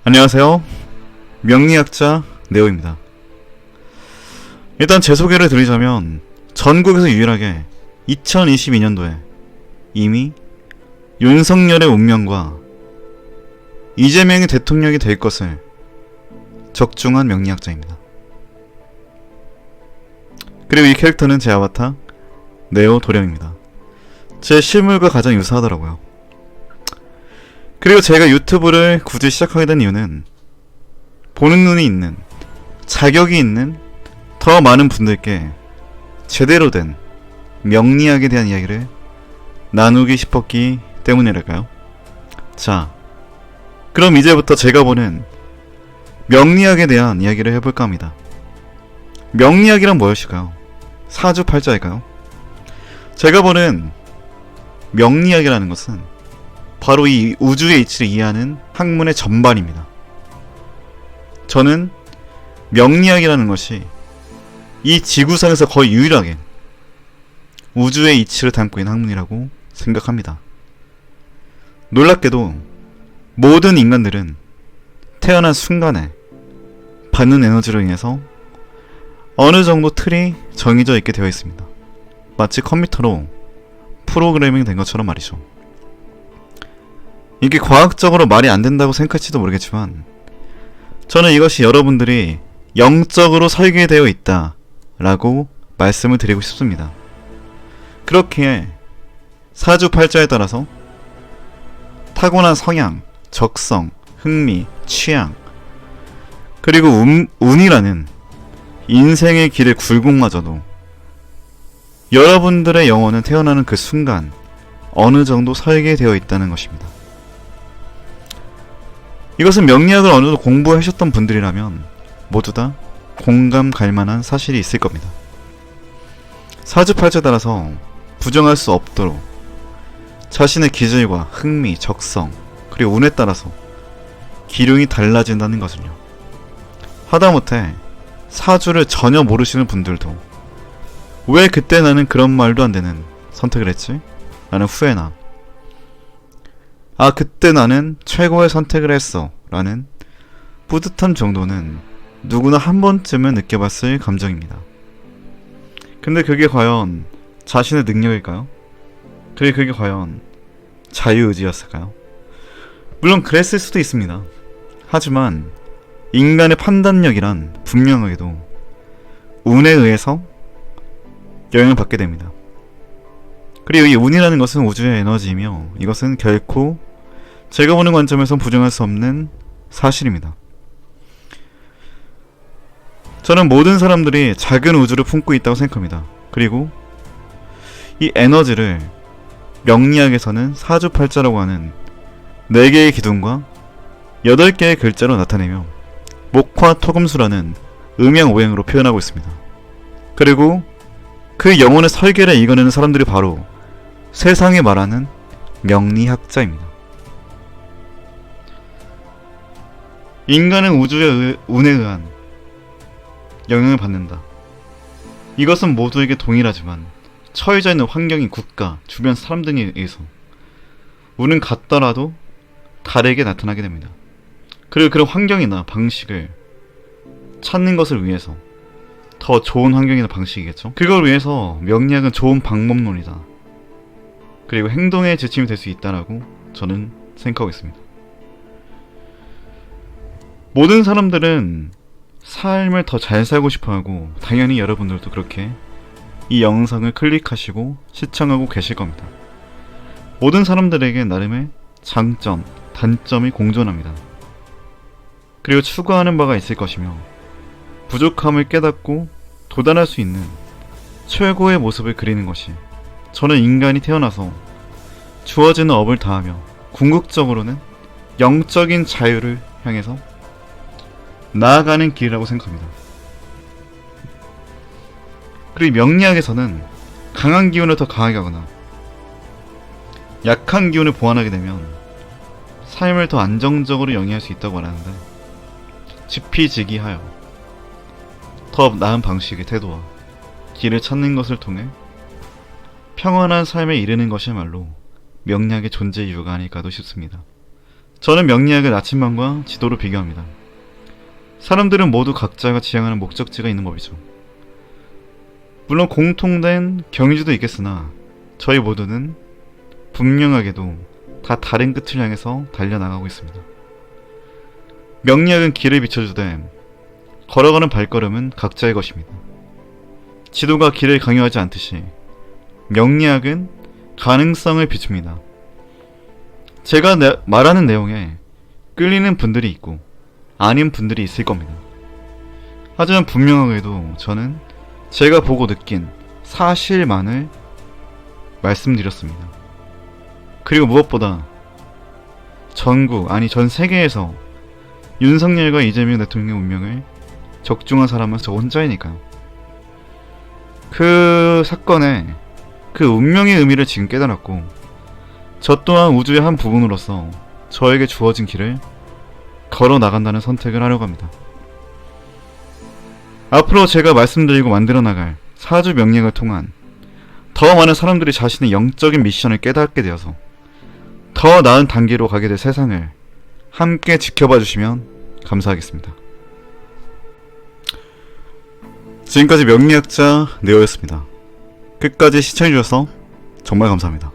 안녕하세요. 명리학자 네오입니다. 일단 제 소개를 드리자면 전국에서 유일하게 2022년도에 이미 윤석열의 운명과 이재명이 대통령이 될 것을 적중한 명리학자입니다. 그리고 이 캐릭터는 제 아바타 네오 도령입니다. 제 실물과 가장 유사하더라고요. 그리고 제가 유튜브를 굳이 시작하게 된 이유는 보는 눈이 있는, 자격이 있는 더 많은 분들께 제대로 된 명리학에 대한 이야기를 나누기 싶었기 때문이랄까요? 자, 그럼 이제부터 제가 보는 명리학에 대한 이야기를 해볼까 합니다. 명리학이란 무엇일까요? 사주팔자일까요? 제가 보는 명리학이라는 것은 바로 이 우주의 이치를 이해하는 학문의 전반입니다. 저는 명리학이라는 것이 이 지구상에서 거의 유일하게 우주의 이치를 담고 있는 학문이라고 생각합니다. 놀랍게도 모든 인간들은 태어난 순간에 받는 에너지로 인해서 어느 정도 틀이 정해져 있게 되어 있습니다. 마치 컴퓨터로 프로그래밍 된 것처럼 말이죠. 이게 과학적으로 말이 안 된다고 생각할지도 모르겠지만 저는 이것이 여러분들이 영적으로 설계되어 있다 라고 말씀을 드리고 싶습니다. 그렇기에 사주팔자에 따라서 타고난 성향, 적성, 흥미, 취향, 그리고 운이라는 인생의 길의 굴곡마저도 여러분들의 영혼은 태어나는 그 순간 어느 정도 설계되어 있다는 것입니다. 이것은 명리학을 어느 정도 공부하셨던 분들이라면 모두 다 공감 갈 만한 사실이 있을 겁니다. 사주팔자에 따라서 부정할 수 없도록 자신의 기질과 흥미, 적성, 그리고 운에 따라서 기운이 달라진다는 것을요. 하다못해 사주를 전혀 모르시는 분들도 왜 그때 나는 그런 말도 안 되는 선택을 했지? 라는 후회나 그때 나는 최고의 선택을 했어 라는 뿌듯함 정도는 누구나 한 번쯤은 느껴봤을 감정입니다. 근데 그게 과연 자신의 능력일까요? 그게 과연 자유의지였을까요? 물론 그랬을 수도 있습니다. 하지만 인간의 판단력이란 분명하게도 운에 의해서 영향을 받게 됩니다. 그리고 이 운이라는 것은 우주의 에너지이며 이것은 결코 제가 보는 관점에선 부정할 수 없는 사실입니다. 저는 모든 사람들이 작은 우주를 품고 있다고 생각합니다. 그리고 이 에너지를 명리학에서는 사주팔자라고 하는 4개의 기둥과 8개의 글자로 나타내며 목화토금수라는 음양오행으로 표현하고 있습니다. 그리고 그 영혼의 설계를 이겨내는 사람들이 바로 세상에 말하는 명리학자입니다. 인간은 우주의 운에 의한 영향을 받는다. 이것은 모두에게 동일하지만 처해져 있는 환경인 국가, 주변 사람 등에 의해서 운은 같더라도 다르게 나타나게 됩니다. 그리고 그런 환경이나 방식을 찾는 것을 위해서 더 좋은 환경이나 방식이겠죠. 그걸 위해서 명리학은 좋은 방법론이다. 그리고 행동의 지침이 될 수 있다라고 저는 생각하고 있습니다. 모든 사람들은 삶을 더 잘 살고 싶어하고 당연히 여러분들도 그렇게 이 영상을 클릭하시고 시청하고 계실 겁니다. 모든 사람들에게 나름의 장점, 단점이 공존합니다. 그리고 추구하는 바가 있을 것이며 부족함을 깨닫고 도달할 수 있는 최고의 모습을 그리는 것이 저는 인간이 태어나서 주어지는 업을 다하며 궁극적으로는 영적인 자유를 향해서 나아가는 길이라고 생각합니다. 그리고 명리학에서는 강한 기운을 더 강하게 하거나 약한 기운을 보완하게 되면 삶을 더 안정적으로 영위할 수 있다고 말하는데 지피지기하여 더 나은 방식의 태도와 길을 찾는 것을 통해 평안한 삶에 이르는 것이야말로 명리학의 존재 이유가 아닐까도 싶습니다. 저는 명리학을 나침반과 지도로 비교합니다. 사람들은 모두 각자가 지향하는 목적지가 있는 법이죠. 물론 공통된 경유지도 있겠으나 저희 모두는 분명하게도 다 다른 끝을 향해서 달려나가고 있습니다. 명리학은 길을 비춰주되 걸어가는 발걸음은 각자의 것입니다. 지도가 길을 강요하지 않듯이 명리학은 가능성을 비춥니다. 제가 말하는 내용에 끌리는 분들이 있고 아닌 분들이 있을 겁니다. 하지만 분명하게도 저는 제가 보고 느낀 사실만을 말씀드렸습니다. 그리고 무엇보다 전국, 아니 전 세계에서 윤석열과 이재명 대통령의 운명을 적중한 사람은 저 혼자이니까요. 그 사건의 그 운명의 의미를 지금 깨달았고 저 또한 우주의 한 부분으로서 저에게 주어진 길을 걸어 나간다는 선택을 하려고 합니다. 앞으로 제가 말씀드리고 만들어 나갈 사주 명리학을 통한 더 많은 사람들이 자신의 영적인 미션을 깨닫게 되어서 더 나은 단계로 가게 될 세상을 함께 지켜봐 주시면 감사하겠습니다. 지금까지 명리학자 네오였습니다. 끝까지 시청해주셔서 정말 감사합니다.